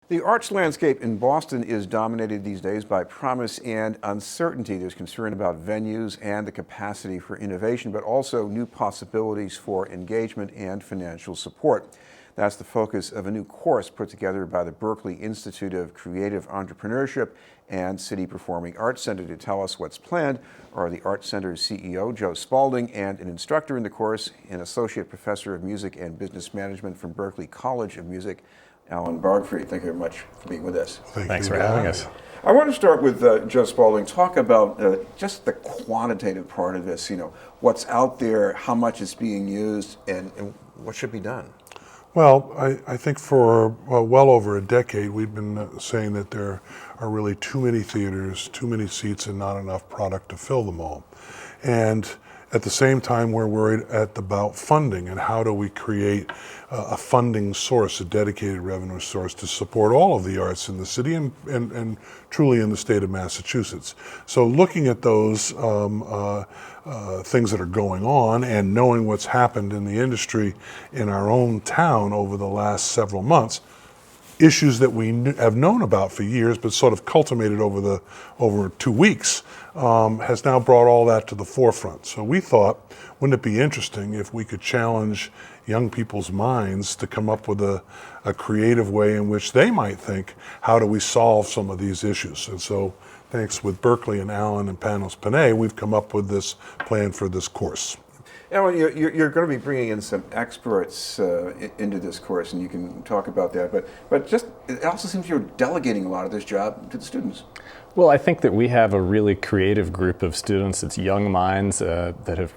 The arts landscape in Boston is dominated these days by promise and uncertainty. There's concern about venues and the capacity for innovation, but also new possibilities for engagement and financial support. That's the focus of a new course put together by the Berklee Institute of Creative Entrepreneurship and Citi Performing Arts Center. To tell us what's planned are the Arts Center's CEO, Joe Spaulding, and an instructor in the course, an associate professor of music and business management from Berklee College of Music, Alan Bargfrede. Thank you very much for being with us. Thanks for having us. I want to start with Joe Spaulding. Talk about just the quantitative part of this, what's out there, how much is being used, and what should be done. Well, I think for well over a decade, we've been saying that there are really too many theaters, too many seats, and not enough product to fill them all. And at the same time, we're worried about funding and how do we create a funding source, a dedicated revenue source to support all of the arts in the city and truly in the state of Massachusetts. So looking at those things that are going on and knowing what's happened in the industry in our own town over the last several months, issues that we have known about for years but sort of cultivated over 2 weeks, has now brought all that to the forefront. So we thought, wouldn't it be interesting if we could challenge young people's minds to come up with a creative way in which they might think, how do we solve some of these issues? And so thanks with Berklee and Alan and Panos Panay, we've come up with this plan for this course. Alan, you're going to be bringing in some experts into this course, and you can talk about that. But just it also seems you're delegating a lot of this job to the students. Well, I think that we have a really creative group of students. It's young minds that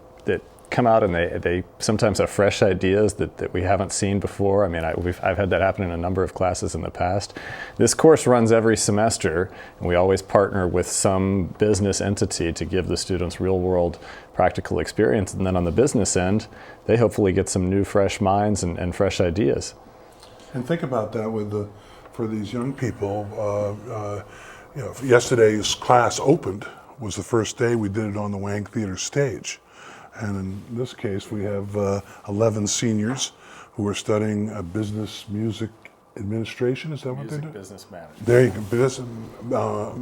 come out and they sometimes have fresh ideas that we haven't seen before. I mean, I've had that happen in a number of classes in the past. This course runs every semester, and we always partner with some business entity to give the students real-world practical experience. And then on the business end, they hopefully get some new, fresh minds and fresh ideas. And think about that for these young people. Yesterday's class opened was the first day we did it on the Wang Theater stage. And in this case, we have 11 seniors who are studying business music administration. Is that what they do? Business management. There you go, business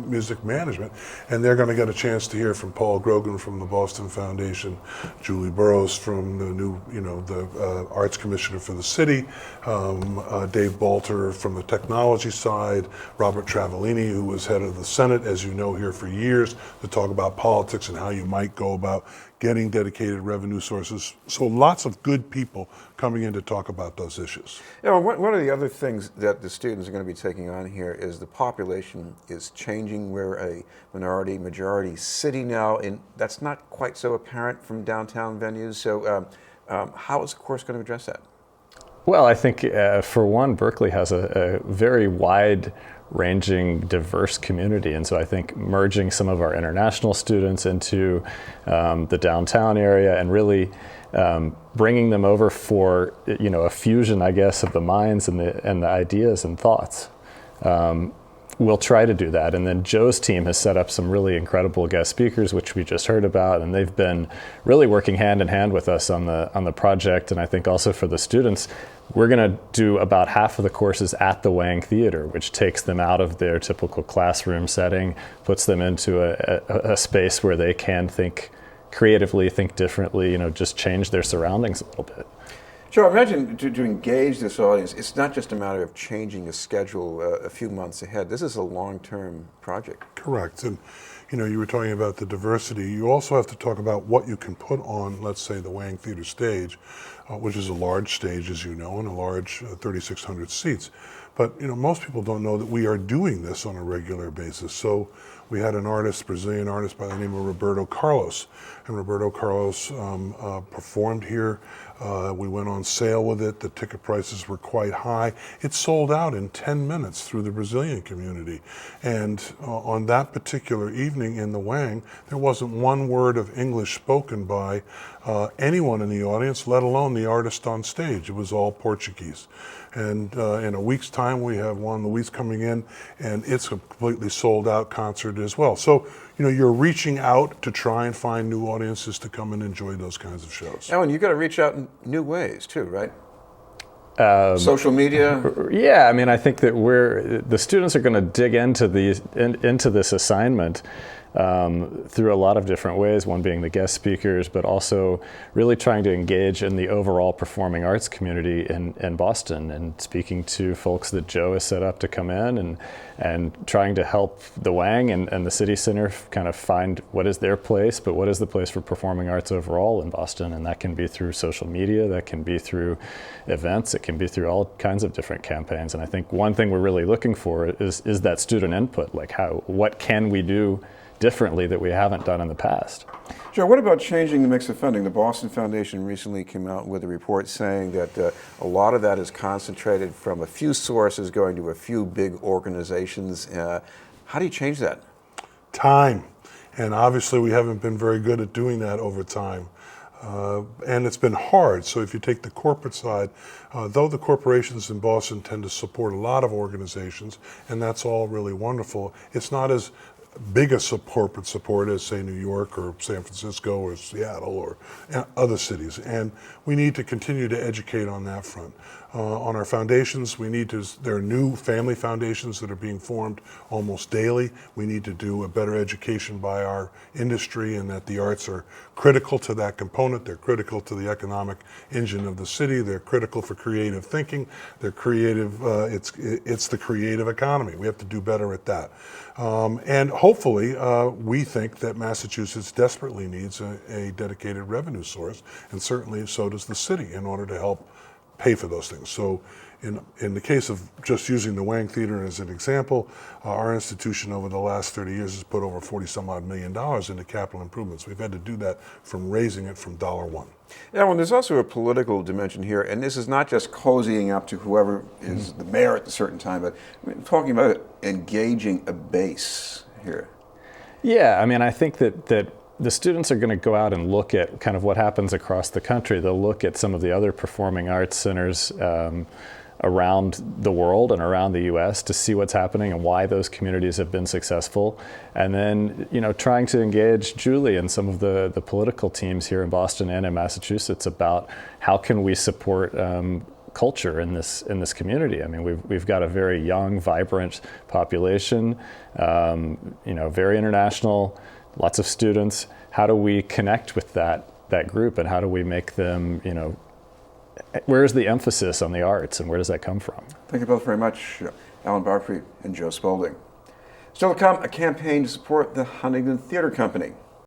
music management. And they're going to get a chance to hear from Paul Grogan from the Boston Foundation, Julie Burrows from the new, the Arts Commissioner for the city, Dave Balter from the technology side, Robert Travellini, who was head of the Senate, as you know, here for years, to talk about politics and how you might go about getting dedicated revenue sources. So lots of good people coming in to talk about those issues. One of the other things that the students are going to be taking on here is the population is changing. We're a majority city now, and that's not quite so apparent from downtown venues. So how is the course going to address that? Well, I think for one, Berklee has a very wide-ranging, diverse community, and so I think merging some of our international students into the downtown area and really bringing them over for a fusion, I guess, of the minds and the ideas and thoughts. We'll try to do that, and then Joe's team has set up some really incredible guest speakers, which we just heard about, and they've been really working hand in hand with us on the project. And I think also for the students, we're going to do about half of the courses at the Wang Theater, which takes them out of their typical classroom setting, puts them into a space where they can think creatively, think differently, just change their surroundings a little bit. Joe, imagine to engage this audience, it's not just a matter of changing a schedule a few months ahead. This is a long-term project. Correct. And you were talking about the diversity. You also have to talk about what you can put on, let's say, the Wang Theater stage, which is a large stage, as you know, and a large 3,600 seats. But most people don't know that we are doing this on a regular basis. So we had an Brazilian artist by the name of Roberto Carlos, and Roberto Carlos performed here. We went on sale with it. The ticket prices were quite high. It sold out in 10 minutes through the Brazilian community. And on that particular evening in the Wang, there wasn't one word of English spoken by anyone in the audience, let alone the artist on stage. It was all Portuguese. And in a week's time, we have Juan Luis coming in, and it's a completely sold out concert as well. So, you're reaching out to try and find new audiences to come and enjoy those kinds of shows. Alan, you've got to reach out in new ways too, right? Social media? Yeah, I mean, I think that the students are going to dig into into this assignment through a lot of different ways, one being the guest speakers, but also really trying to engage in the overall performing arts community in Boston, and speaking to folks that Joe has set up to come in, and trying to help the Wang and the City Center kind of find what is their place, but what is the place for performing arts overall in Boston. And that can be through social media, that can be through events, it can be through all kinds of different campaigns. And I think one thing we're really looking for is that student input, like what can we do differently that we haven't done in the past. Joe, what about changing the mix of funding? The Boston Foundation recently came out with a report saying that a lot of that is concentrated from a few sources going to a few big organizations. How do you change that? Time. And obviously we haven't been very good at doing that over time. And it's been hard. So if you take the corporate side, though the corporations in Boston tend to support a lot of organizations, and that's all really wonderful, it's not as big a corporate support as, say, New York or San Francisco or Seattle or other cities. And we need to continue to educate on that front. On our foundations, there are new family foundations that are being formed almost daily. We need to do a better education by our industry, and that the arts are critical to that component. They're critical to the economic engine of the city. They're critical for creative thinking. They're creative, it's the creative economy. We have to do better at that. And hopefully, we think that Massachusetts desperately needs a dedicated revenue source, and certainly so does the city, in order to help pay for those things. So in the case of just using the Wang Theater as an example, our institution over the last 30 years has put over $40-some-odd million into capital improvements. We've had to do that from raising it from $1. Yeah, well, there's also a political dimension here, and this is not just cozying up to whoever is the mayor at a certain time, but talking about engaging a base here. Yeah, I mean, I think that the students are going to go out and look at kind of what happens across the country. They'll look at some of the other performing arts centers around the world and around the U.S. to see what's happening and why those communities have been successful. And then, trying to engage Julie and some of the political teams here in Boston and in Massachusetts about how can we support culture in this community. I mean, we've got a very young, vibrant population, very international, lots of students. How do we connect with that group, and how do we make them, where's the emphasis on the arts, and where does that come from? Thank you both very much, Alan Bargfrede and Joe Spaulding. Still to come, a campaign to support the Huntington Theater Company.